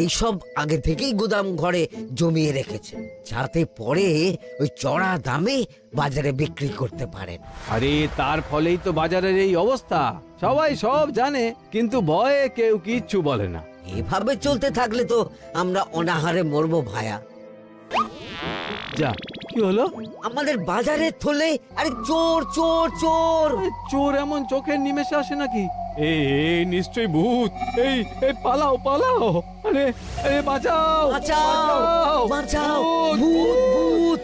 এইসব আগে থেকেই গুদাম ঘরে জমিয়ে রেখেছেন, যাতে পরে ওই চড়া দামে বাজারে বিক্রি করতে পারেন। আরে তার ফলেই তো বাজারের এই অবস্থা। সবাই সব জানে, কিন্তু ভয়ে কেউ কিচ্ছু বলে না। এভাবে চলতে থাকলে তো আমরা অনাহারে মরবো ভায়া। যা, কি হলো? আমাদের বাজারে থলে আরে চোর চোর চোর। আরে, চোর এমন চোখের নিমেষে আসে নাকি? এই নিশ্চয়ই ভূত। এই পালাও পালাও। আরে আরে বাঁচাও বাঁচাও বাঁচাও, ভূত ভূত।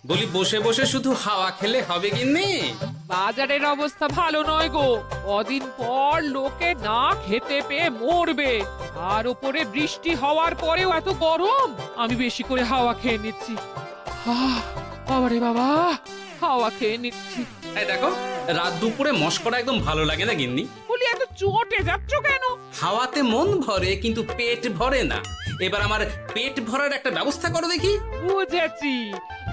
বলি বসে বসে শুধু হাওয়া খেলে হবে গিন্নি? বাজারের অবস্থা ভালো নয় গো। কদিন পর লোকে না খেতে পেয়ে মরবে। আর উপরে বৃষ্টি হওয়ার পরেও এত গরম। আমি বেশি করে হাওয়া খেয়ে নিচ্ছি। বাবারে বাবা, হাওয়া খেয়ে নিচ্ছি। এই দেখো, রাত দুপুরে মস্করা একদম ভালো লাগে না গিন্নি। বলি এত চটে যাচ্ছ কেন? হাওয়াতে মন ভরে কিন্তু পেট ভরে না। এবার আমার পেট ভরার একটা ব্যবস্থা করো দেখি। বুঝেছি,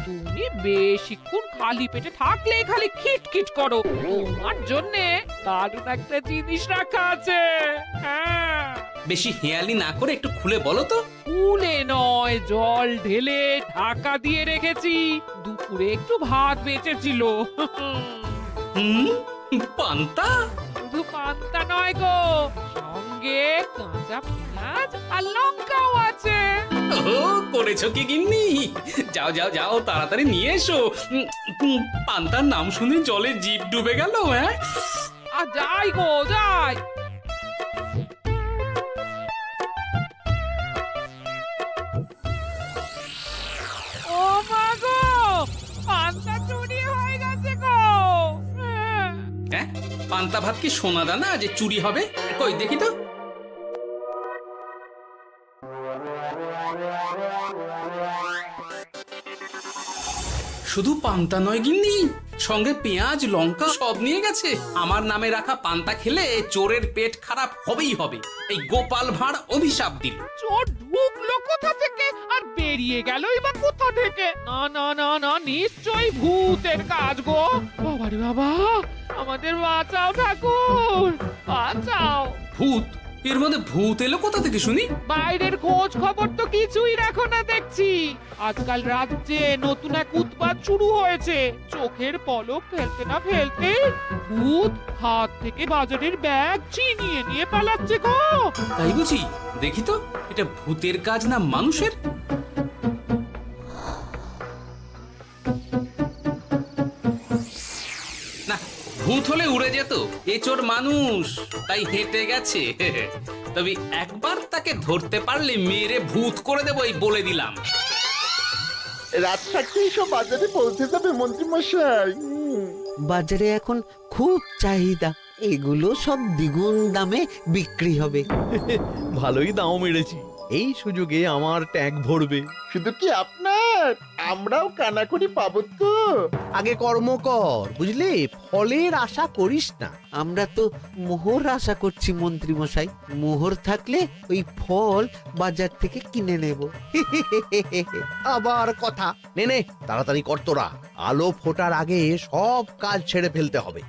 তুমি বেশিক্ষণ খালি পেটে থাকলে খালি খিটখিট করো। তোমার জন্যে দারুণ একটা জিনিস রাখা আছে। হ্যাঁ, বেশি হেয়ালি না করে একটু খুলে বলো তো। ফুলে নয়, জল ঢেলে ঢাকা দিয়ে রেখেছি। দুপুরে একটু ভাত বেঁচেছিল। হুম, পান্তা? শুধু পান্তা নয় গো, সঙ্গে কাঁচা পেঁয়াজ আর লঙ্কাও আছে। ও, করেছো কি গিন্নি? যাও যাও যাও, তাড়াতাড়ি নিয়ে এসো। পান্তার নাম শুনে জলে জিভ ডুবে গেল। হ্যাঁ, আর যাই গো যাই। ও মা গো, পান্তা চুরি হয়ে গেছে গো। হ্যাঁ, পান্তা ভাত কি সোনা দানা যে চুরি হবে? কই দেখি তো। শুধু পান্তা নয় গিন্নি, সঙ্গে পেঁয়াজ লঙ্কা সব নিয়ে গেছে। আমার নামে রাখা পান্তা খেলে চোরের পেট খারাপ হবেই হবে। এই গোপাল ভাঁড় অভিশাপ দিল। চোর ঢুকলো কোথা থেকে আর বেরিয়ে গেলই বা কোথা থেকে? না না না না, নিশ্চয়ই ভূতের কাজ গো। বাবারে বাবা, আমাদের বাঁচাও ঠাকুর, বাঁচাও। ভূত? এর মধ্যে ভূত এলো কোথা থেকে শুনি? বাইরের খোঁজ খবর তো কিছুই রাখো না দেখছি। আজকাল রাজ্যে নতুন এক উৎপাত শুরু হয়েছে। চোখের পলক ফেলতে না ফেলতে ভূত হাত থেকে বাজারের ব্যাগ ছিনিয়ে নিয়ে পালাচ্ছে গো। তাই বুঝি? দেখি তো, এটা ভূতের কাজ না মানুষের? না, ভূত হলে উড়ে যেত। এ চোর মানুষ, তাই হেঁটে গেছে। তবে একবার তাকে ধরতে পারলে মেরে ভূত করে দেবো, এই বলে দিলাম। রাত থাকতেই সব বাজারে পৌঁছে যাবে মন্ত্রী মশাই। বাজারে এখন খুব চাহিদা, এগুলো সব দ্বিগুণ দামে বিক্রি হবে। ভালোই দাম মেরেছি, এই সুযোগে আমার ট্যাঙ্ক ভরবে। শুধু কি আপনার, আমরাও কানাকড়ি পাবো তো। আগে কর্ম কর, বুঝলি? ফলের আশা করিস না। আমরা তো মোহর আশা করছি মন্ত্রী মশাই। মোহর থাকলে ওই ফল বাজার থেকে কিনে নেব। আবার কথা, নে নে তাড়াতাড়ি কর তোরা, আলো ফোটার আগে সব কাজ ছেড়ে ফেলতে হবে।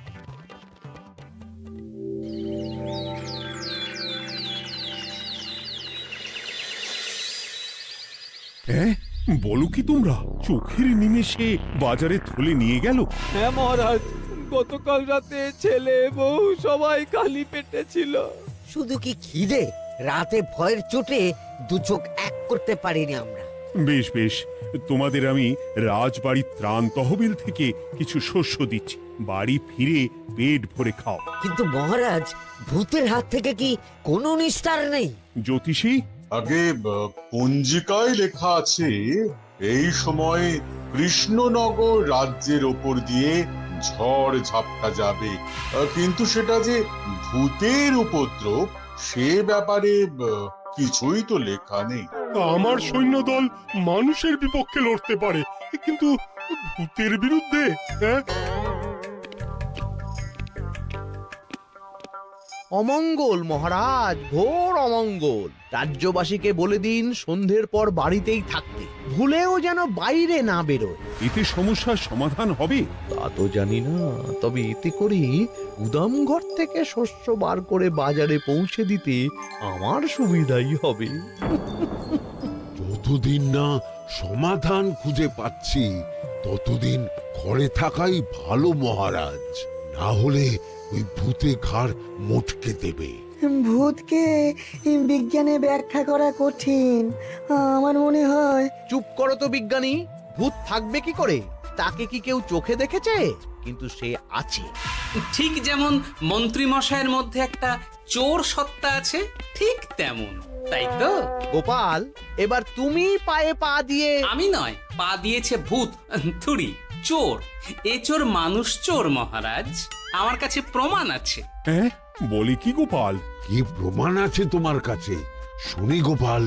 হ্যাঁ, বলো কি তোমরা? চোখের নিমেষে বাজারে থলে নিয়ে গেল? হ্যাঁ মহারাজ, গতকাল রাতে ছেলে বউ সবাই খালি পেটে ছিল। শুধু কি খিদে, রাতে ভয়ের চোটে দু চোখ এক করতে পারিনি আমরা। বেশ বেশ, তোমাদের আমি রাজবাড়ির ত্রাণ তহবিল থেকে কিছু শস্য দিচ্ছি, বাড়ি ফিরে পেট ভরে খাও। কিন্তু মহারাজ, ভূতের হাত থেকে কি কোনো নিস্তার নেই? জ্যোতিষী, আগে পঞ্জিকায় লেখা আছে এই সময় কৃষ্ণনগর রাজ্যের ওপর দিয়ে ঝড় ঝাপটা যাবে, কিন্তু সেটা যে ভূতের উপদ্রব সে ব্যাপারে কিছুই তো লেখা নেই। আমার সৈন্যদল মানুষের বিপক্ষে লড়তে পারে, কিন্তু ভূতের বিরুদ্ধে? হ্যাঁ, অমঙ্গল মহারাজ, ঘোর অমঙ্গল। রাজ্যবাসীকে বলে দিন সন্ধ্যের পর বাড়িতেই থাকতে। ভুলেও যেন বাইরে না বেরোয়। এতে সমস্যার সমাধান হবে? তা তো জানি না, তবে এতে করে গুদামঘর থেকে শস্য বার করে বাজারে পৌঁছে দিতে আমার সুবিধাই হবে। যতদিন না সমাধান খুঁজে পাচ্ছি ততদিন ঘরে থাকাই ভালো মহারাজ, না হলে ওই ভূতে ঘাড় মোটকে দেবে। ভূতকে বিজ্ঞানে ব্যাখ্যা করা কঠিন, আমার মনে হয়। চুপ করো তো বিজ্ঞানী, ভূত থাকবে কি করে? তাকে কি কেউ চোখে দেখেছে? কিন্তু সে আছে। ঠিক যেমন মন্ত্রী মশাইয়ের মধ্যে একটা চোর সত্তা আছে, ঠিক তেমন, তাই তো? গোপাল, এবার তুমি পায়ে পা দিয়ে। আমি নয়, পা দিয়েছে ভূত, থুড়ি চোর। এ চোর মানুষ চোর মহারাজ, আমার কাছে প্রমাণ আছে। হ্যাঁ, বলে কি গোপাল? কি প্রমাণ আছে তোমার কাছে? শুনি গোপাল।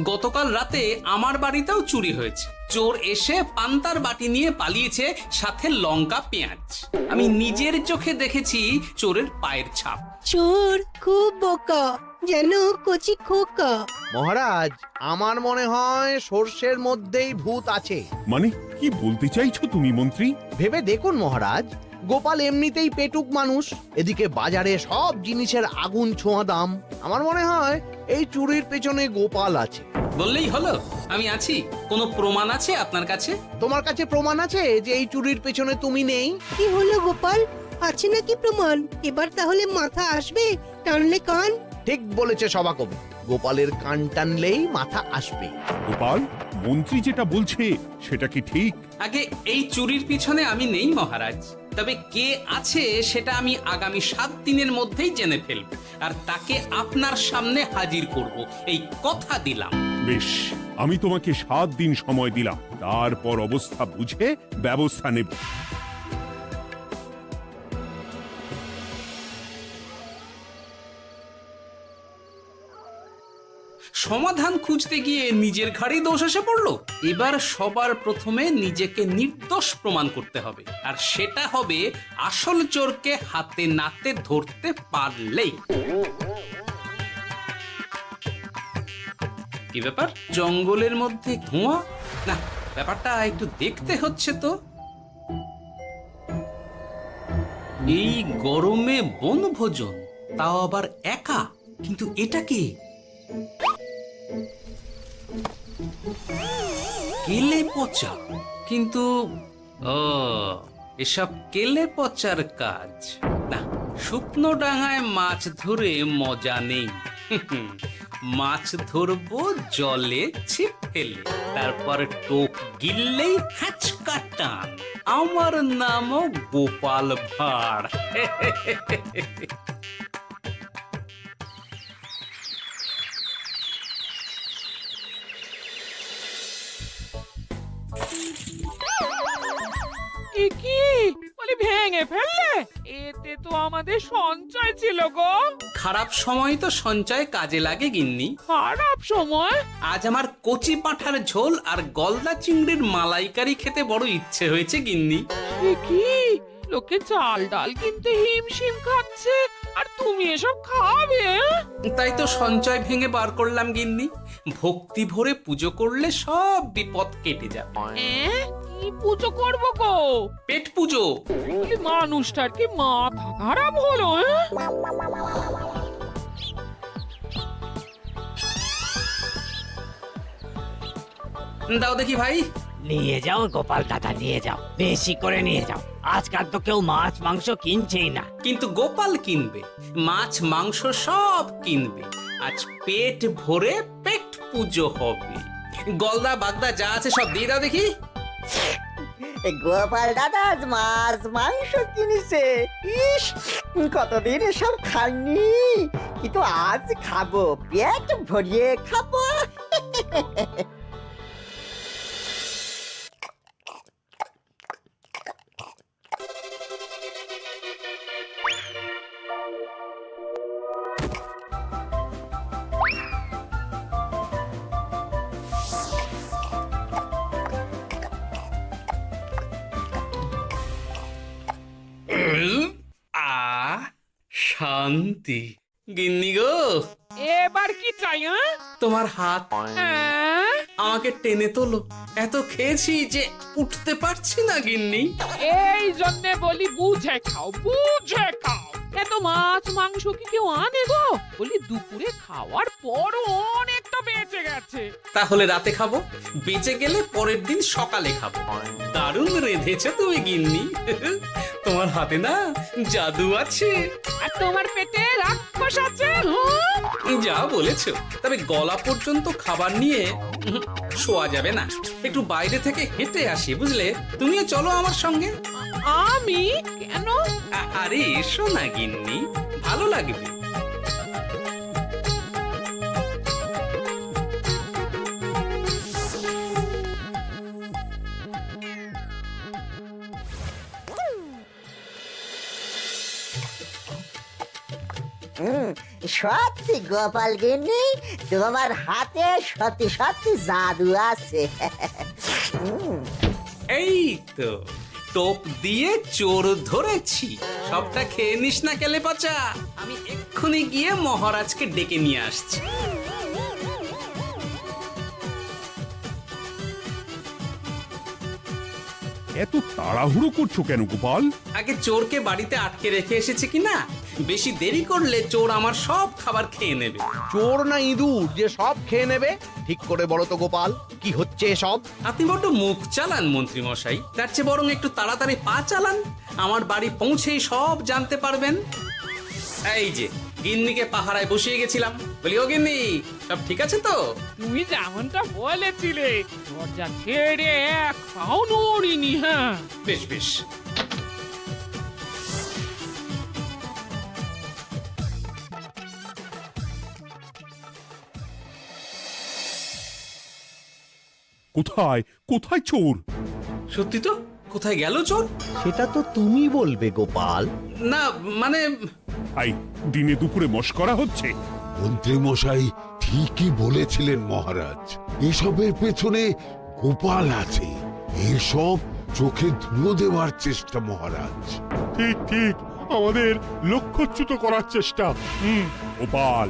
গতকাল রাতে আমার বাড়িতেও চুরি হয়েছে। চোর এসে পান্তার বাটি নিয়ে পালিয়েছে, সাথে লঙ্কা পেঁয়াজ। আমি নিজের চোখে দেখেছি চোরের পায়ের ছাপ। চোর খুব বোকা, যেন কচি খোকা। মহারাজ, আমার মনে হয় সর্ষের মধ্যেই ভূত আছে। মানে কি বলতে চাইছো তুমি মন্ত্রী? ভেবে দেখুন মহারাজ, গোপাল এমনিতেই পেটুক মানুষ, এদিকে বাজারে সব জিনিসের আগুন ছোঁয়া দাম। আমার মনে হয় এই চুরির পেছনে গোপাল আছে। বললেই হলো আমি আছি। কোনো প্রমাণ আছে আপনার কাছে? তোমার কাছে প্রমাণ আছে যে এই চুরির পেছনে তুমি নেই? কি হলো গোপাল, আছে নাকি প্রমাণ? এবার তাহলে মাথা আসবে, টানলে কান। ঠিক বলেছে সভাকবি, গোপালের কান টানলেই মাথা আসবে। গোপাল, মন্ত্রী যেটা বলছে সেটা কি ঠিক? আগে এই চুরির পিছনে আমি নেই মহারাজ, তবে কে আছে সেটা আমি আগামী 7 দিনের মধ্যেই জেনে ফেলব, আর তাকে আপনার সামনে হাজির করব, এই কথা দিলাম। বেশ, আমি তোমাকে 7 দিন সময় দিলাম, তারপর অবস্থা বুঝে ব্যবস্থা নেব। সমাধান খুঁজতে গিয়ে নিজের ঘাড়েই দোষ এসে পড়লো। এবার সবার প্রথমে নিজেকে নির্দোষ প্রমাণ করতে হবে, আর সেটা হবে আসল চোরকে হাতে নাতে ধরতে পারলেই। কি ব্যাপার, জঙ্গলের মধ্যে ধোঁয়া? না, ব্যাপারটা একটু দেখতে হচ্ছে তো। এই গরমে বনভোজন, তাও আবার একা, কিন্তু এটা কি? কেলে পচা, কিন্তু এসব কেলে পচার কাজ না। শুকনো ডাঙায় মাছ ধরে মজা নেই। মাছ ধরবো জলে ছিপ ফেলে, তারপর টোপ গিললেই হ্যাচকা টান। আমার নামও গোপাল ভাঁড়। কি বলি, ভেঙে ফেললে? এতে তো আমাদের সঞ্চয় ছিল গো। খারাপ সময় তো সঞ্চয় কাজে লাগে গিন্নি। খারাপ সময়? আজ আমার কচি পাঁঠার ঝোল আর গলদা চিংড়ির মালাইকারি খেতে বড় ইচ্ছে হয়েছে গিন্নি। কি লোকে চাল ডাল কিনতে হিমশিম খাচ্ছে, আর তুমি এসব খাবে? তাই তো সঞ্চয় ভেঙে বার করলাম গিন্নি। ভক্তি ভরে পুজো করলে সব বিপদ কেটে যাবে। কি পুজো করবো গো? পেট পুজো। মানুষটার কি মাথা খারাপ হলো? দাও দেখি ভাই। নিয়ে যাও গোপাল দাদা, নিয়ে যাও, বেশি করে নিয়ে যাও। আজকাল তো কেউ মাছ মাংস কিনছেই না। কিন্তু গোপাল কিনবে, মাছ মাংস সব কিনবে। আজ পেট ভরে পেট পুজো হবে। গলদা বাগদা যা আছে সব দিয়ে দাও দেখি। গোপাল দাদা আজ মাছ মাংস কিনেছে। ইস, কতদিন এসব খাইনি, কিন্তু আজ খাবো, পেট ভরিয়ে খাবো। শান্তি। গিন্নি গো, এবার কি চাই? তোমার হাত। আমাকে টেনে তোলো। এত খেয়েছি যে উঠতে পারছি না গিন্নি। এই জন্যে বলি বুঝে খাও, বুঝে খাও। এত মাছ মাংস কি কেউ আনে গো? বলি দুপুরে খাওয়ার পরও অনেকটা বেঁচে গেছে। তাহলে রাতে খাবো, বেঁচে গেলে পরের দিন সকালে খাবো। দারুণ রেঁধেছো তুমি গিন্নি। তোমার হাতে না জাদু আছে। আর তোমার পেটে রাক্ষস আছে। হ্যাঁ? যা বলেছো, তবে গলা পর্যন্ত খাবার নিয়ে শোয়া যাবে না। একটু বাইরে থেকে হেঁটে আসি, বুঝলে? তুমিও চলো আমার সঙ্গে। আমি কেন? আরে এসো না গিন্নি, ভালো লাগবে। সত্যি গোপাল গিন্নি, তোমার হাতে সত্যি সত্যি জাদু আছে। এই তো টোপ দিয়ে চোর ধরেছি। সবটা খেয়ে নিস না কেলে পচা। আমি এক্ষুনি গিয়ে মহারাজকে ডেকে নিয়ে আসছি। এত তাড়াহুড়ো করছো কেন গোপাল? আগে চোরকে বাড়িতে আটকে রেখে এসেছে কিনা, বেশি দেরি করলে চোর আমার সব খাবার খেয়ে নেবে। চোর না ইঁদুর যে সব খেয়ে নেবে? ঠিক করে বলো তো গোপাল, কি হচ্ছে এসব? আপনি বড্ড মুখ চালান মন্ত্রী মশাই, তার চেয়ে বরং একটু তাড়াতাড়ি পা চালান। আমার বাড়ি পৌঁছেই সব জানতে পারবেন। এই যে গিন্নিকে পাহারায় বসিয়ে গেছিলাম, বলি ও গিন্নি, সব ঠিক আছে তো? তুমি যেমনটা বলেছিলে, দরজা ছেড়ে এক পাও নড়িনি। হ্যাঁ, বেশ বেশ। কোথায় কোথায় চোর? সত্যি তো, কোথায় গেল চোর? সেটা তো তুমি বলবে গোপাল। না মানে আই দিনে দুপুরে মশকরা হচ্ছে। মন্ত্রী মশাই ঠিকই বলেছিলেন মহারাজ, এসবের পেছনে গোপাল আছে। এসব চোখে ধুলো দেওয়ার চেষ্টা মহারাজ। ঠিক ঠিক, আমাদের লক্ষ্যচ্যুত করার চেষ্টা। গোপাল,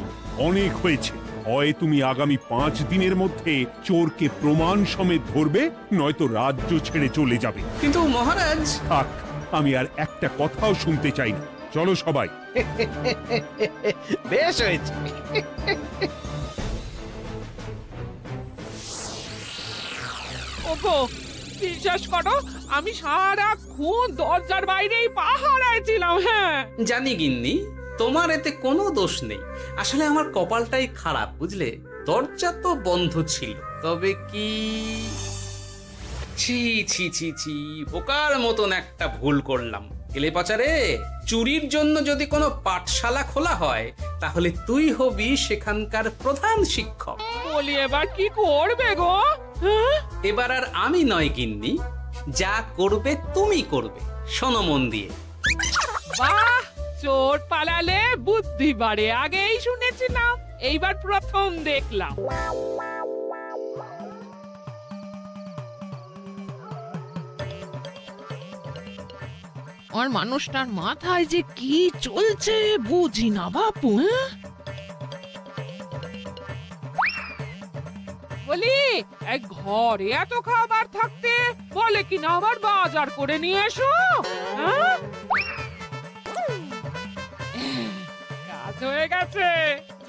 অনেক হয়েছে। হয় তুমি আগামী 5 দিনের মধ্যে চোরকে প্রমাণ সমেত ধরবে, নয়তো রাজ্য ছেড়ে চলে যাবে। কিন্তু মহারাজ। থাক, আমি আর একটা কথাও শুনতে চাই না। চলো সবাই। বেশ হয়েছে। ওগো, বিশ্বাস করো, আমি সারাক্ষণ দরজার বাইরেই পাহারায় ছিলাম। হ্যাঁ, জানি গিন্নি, তোমার এতে কোনো দোষ নেই। আসলে আমার কপালটাই খারাপ, বুঝলে? দরজা তো বন্ধ ছিল, তবে কি ছি ছি ছি ছি, বোকার মতন একটা ভুল করলাম। এলে পাচারে, চুরির জন্য যদি কোনো পাঠশালা খোলা হয়, তাহলে তুই হবি সেখানকার প্রধান শিক্ষক। বলি এবার কি করবে গো? হ্যাঁ? এবার আর আমি নয় গিন্নি, যা করবে তুমি করবে। শোনো মন দিয়ে। বাহ, চোর পালালে বুদ্ধি বাড়ে, আগেই শুনেছিলাম, এইবার প্রথম দেখলাম। আর মানুষটার মাথায় যে কি চলছে বুঝি না বাপু। বলি, এক ঘরে এত খাবার থাকতে বলে কি না আবার বাজার করে নিয়ে এসো। হ্যাঁ? কাজ হয়ে গেছে,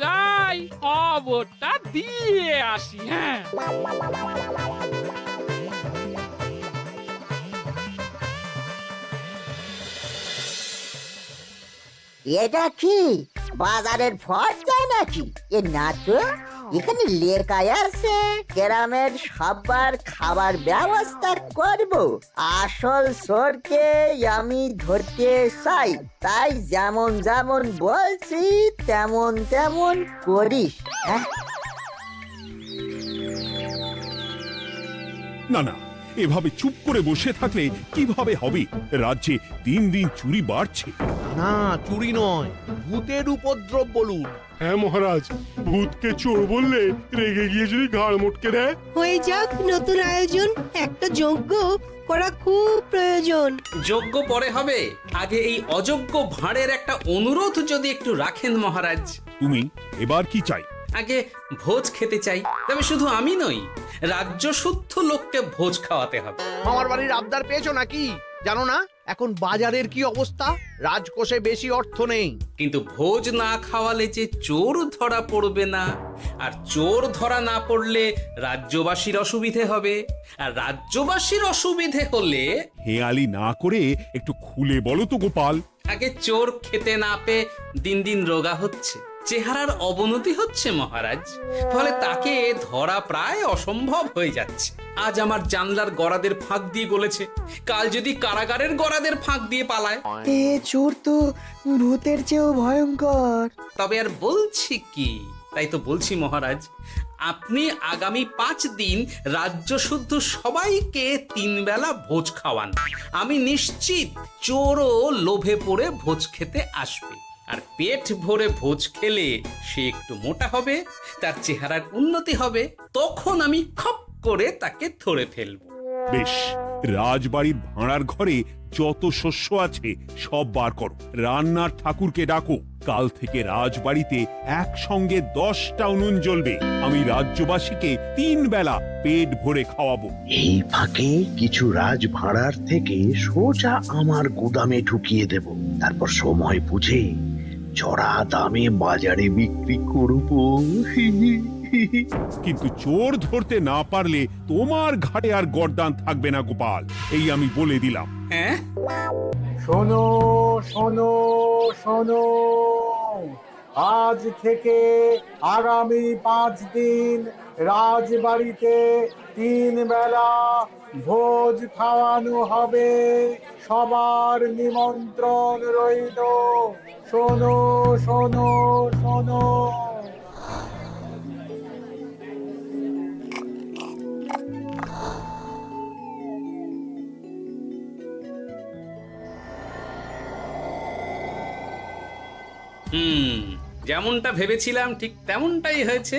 যাই খবরটা দিয়ে আসি। হ্যাঁ, এটা কি বাজারের ফর্দা নাকি? এ না তো, এখানে লেখা আছে গ্রামের সবার খাবার ব্যবস্থা করব। আসল চোরকে আমি ধরতে চাই, তাই যেমন যেমন বলছি তেমন তেমন করিস। হ্যাঁ, না না, এভাবে চুপ করে বসে থাকলে কিভাবে হবে? রাজ্যে দিন দিন চুরি বাড়ছে। না, চুরি নয়, ভূতের উপদ্রব বলুন। হ্যাঁ মহারাজ, ভূতকে চোর বললে রেগে গিয়ে যদি ঘাড় মোটকে দেয়। হয়ে যাক নতুন আয়োজন, একটা যজ্ঞ করা খুব প্রয়োজন। যোগ্য পরে হবে, আগে এই অযোগ্য ভাঁড়ের একটা অনুরোধ যদি একটু রাখেন মহারাজ। তুমি এবার কি চাই? আগে ভোজ খেতে চাই, তবে শুধু আমি নই, রাজ্য শুদ্ধ লোককে ভোজ খাওয়াতে হবে। আমার বাড়ির আবদার পেয়েছো নাকি? জানো না এখন বাজারের কি অবস্থা? রাজকোষে বেশি অর্থ নেই। কিন্তু ভোজ না খাওয়ালে যে চোর ধরা পড়বে না, আর চোর ধরা না পড়লে রাজ্যবাসীর অসুবিধে হবে, আর রাজ্যবাসীর অসুবিধে হলে হেয়ালি না করে একটু খুলে বলো তো গোপাল। আগে চোর খেতে না পেয়ে দিন দিন রোগা হচ্ছে, চেহারার অবনতি হচ্ছে মহারাজ, ফলে তাকে ধরা প্রায় অসম্ভব হয়ে যাচ্ছে। আজ আমার জানলার গড়াদের ফাঁক দিয়ে গলেছে, কাল যদি কারাগারের গড়াদের ফাঁক দিয়ে পালায়। এ চোর তো ভূতের চেয়েও ভয়ঙ্কর। তবে আর বলছি কি, তাই তো বলছি মহারাজ, আপনি আগামী 5 দিন রাজ্য শুদ্ধ সবাইকে 3 বেলা ভোজ খাওয়ান। আমি নিশ্চিত চোরও লোভে পড়ে ভোজ খেতে আসবে, আর পেট ভরে ভোজ খেলে সে একটু মোটা হবে, তার চেহারার উন্নতি হবে, তখন আমি খপ করে তাকে ধরে ফেলবো। বেশ, রাজবাড়ির ভাড়ার ঘরে যত শস্য আছে সব বার করো, রান্নার ঠাকুরকে ডাকো। কাল থেকে রাজবাড়িতে একসঙ্গে 10টা উনুন জ্বলবে। আমি রাজ্যবাসীকে 3 বেলা পেট ভরে খাওয়াবো। এই ফাঁকে কিছু রাজ ভাড়ার থেকে সোজা আমার গুদামে ঢুকিয়ে দেব, তারপর সময় বুঝে চড়া দামে বাজারে বিক্রি করব। কিন্তু চোর ধরতে না পারলে তোমার ঘাটে আর গর্দান থাকবে না গোপাল, এই আমি বলে দিলাম। হ্যাঁ, শোনো শোনো শোনো, আজ থেকে আগামী 5 দিন রাজবাড়িতে 3 বেলা ভোজ খাওয়ানো হবে, সবার নিমন্ত্রণ রইল। শোনো শোনো শোনো। যেমনটা ভেবেছিলাম ঠিক তেমনটাই হয়েছে।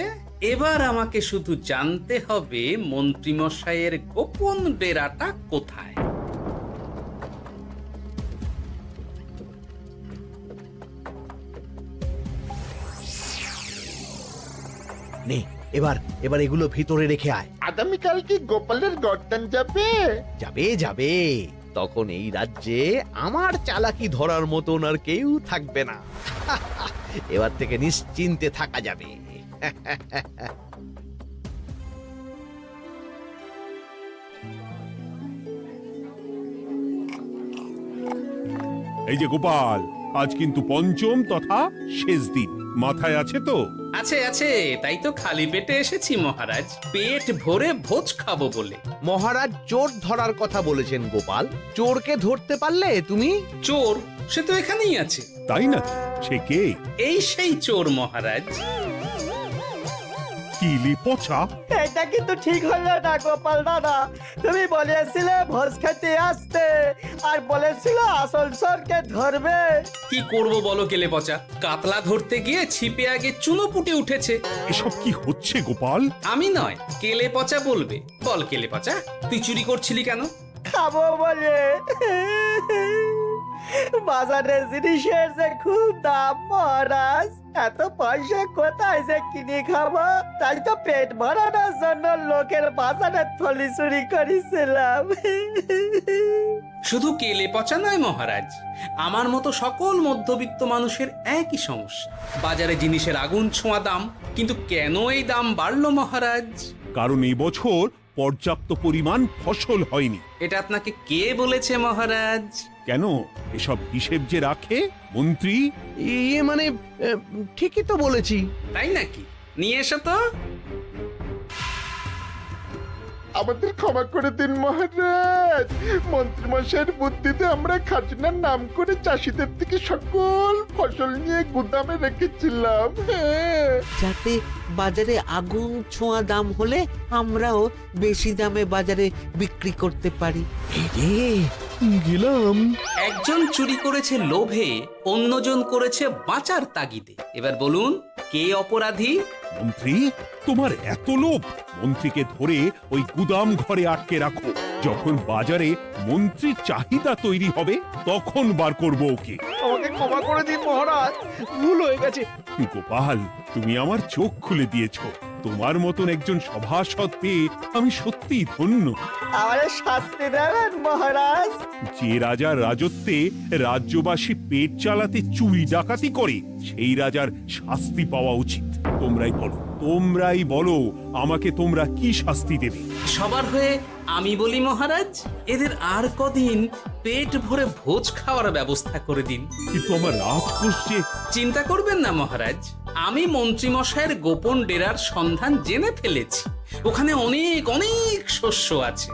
এবার আমাকে শুধু জানতে হবে মন্ত্রীমশাইয়ের গোপন ডেরাটা কোথায়। নে এবার এগুলো ভিতরে রেখে আয়। আগামীকাল কি গোপালের গর্দান যাবে? যাবে যাবে, তখন এই রাজ্যে আমার চালাকি ধরার মতন আর কেউ থাকবে না। এবার থেকে নিশ্চিন্তে থাকা যাবে। এই যে গোপাল, আজ কিন্তু পঞ্চম তথা শেষ দিন, মাথায় আছে তো? আছে আছে, তাই তো খালি পেটে এসেছি মহারাজ, পেট ভরে ভোজ খাবো বলে। মহারাজ চোর ধরার কথা বলেছেন গোপাল, চোরকে ধরতে পারলে তুমি? চোর সে তো এখানেই আছে। তাই না? সে কে? এই সেই চোর মহারাজ। কিলি পচা, এটা কিন্তু ঠিক হলো না গোপাল দাদা। তুমি বলেছিলে ভোজ খেতে আসতে, আর বলেছিলে আসল চোরকে ধরবে। কি করব বলো কেলে পচা, কাতলা ধরতে গিয়ে ছিপে আগে চুনো পুটে উঠেছে। এসব কি হচ্ছে গোপাল? আমি নয়, কেলে পচা বলবে। বল কেলে পচা, তুই চুরি করছিলি কেন? খাবো বলে। বাজারের জিনিসের যে খুব দাম মহারাজ, এত পয়সা কোথায় যে কিনে খাবো, তাই তো পেট ভরানোর জন্য লোকের বাজারে থলি চুরি করেছিলাম। শুধু কেলে পচা নয় মহারাজ, আমার মতো সকল মধ্যবিত্ত মানুষের একই সমস্যা। বাজারে জিনিসের আগুন ছোঁয়া দাম, কিন্তু কেন এই দাম বাড়লো মহারাজ? কারণ এই বছর পর্যাপ্ত পরিমাণ ফসল হয়নি। এটা আপনাকে কে বলেছে মহারাজ? কেন, এসব হিসেব যে রাখে মন্ত্রী। ইয়ে মানে ঠিকই তো বলেছি। তাই নাকি? নিয়ে এসো তো। আমাদের ক্ষমা করে দিন মহারাজ, মন্ত্রীমশাইয়ের বুদ্ধিতে আমরা খাজনার নাম করে চাষিদের থেকে সকল ফসল নিয়ে গুদামে রেখেছিলাম। যাতে বাজারে আগুন ছোঁয়া দাম হলে আমরাও বেশি দামে বাজারে বিক্রি করতে পারি। গেলাম। একজন চুরি করেছে লোভে, অন্যজন করেছে বাঁচার তাগিদে। এবার বলুন কে অপরাধী? মন্ত্রী, তোমার এত লোভ? মন্ত্রীকে ধরে ওই গুদাম ঘরে আটকে রাখো, যখন বাজারে মন্ত্রীর চাহিদা তৈরি হবে তখন বার করবো ওকে। আমাকে ক্ষমা করে দিন মহারাজ, ভুল হয়ে গেছে, গোপাল, তুমি আমার চোখ খুলে দিয়েছো। তোমার মতন একজন সভাসদ পেয়ে আমি সত্যিই ধন্য। আমারে শাস্তি দেবেন মহারাজ? যে রাজার রাজত্বে রাজ্যবাসী পেট চালাতে চুরি ডাকাতি করে, সেই রাজার শাস্তি পাওয়া উচিত। তোমরাই বলো আমাকে তোমরা কি শাস্তি দেবে? সবার হয়ে আমি বলি মহারাজ, এদের আর কদিন পেট ভরে ভোজ খাওয়ার ব্যবস্থা করে দিন। কিন্তু আমার রাজকোষ যে। চিন্তা করবেন না মহারাজ, আমি মন্ত্রীমশাইয়ের গোপন ডেরার সন্ধান জেনে ফেলেছি। ওখানে অনেক অনেক শস্য আছে।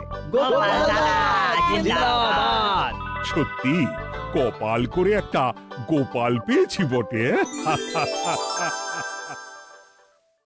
সত্যি কপাল করে একটা গোপাল পেয়েছি বটে।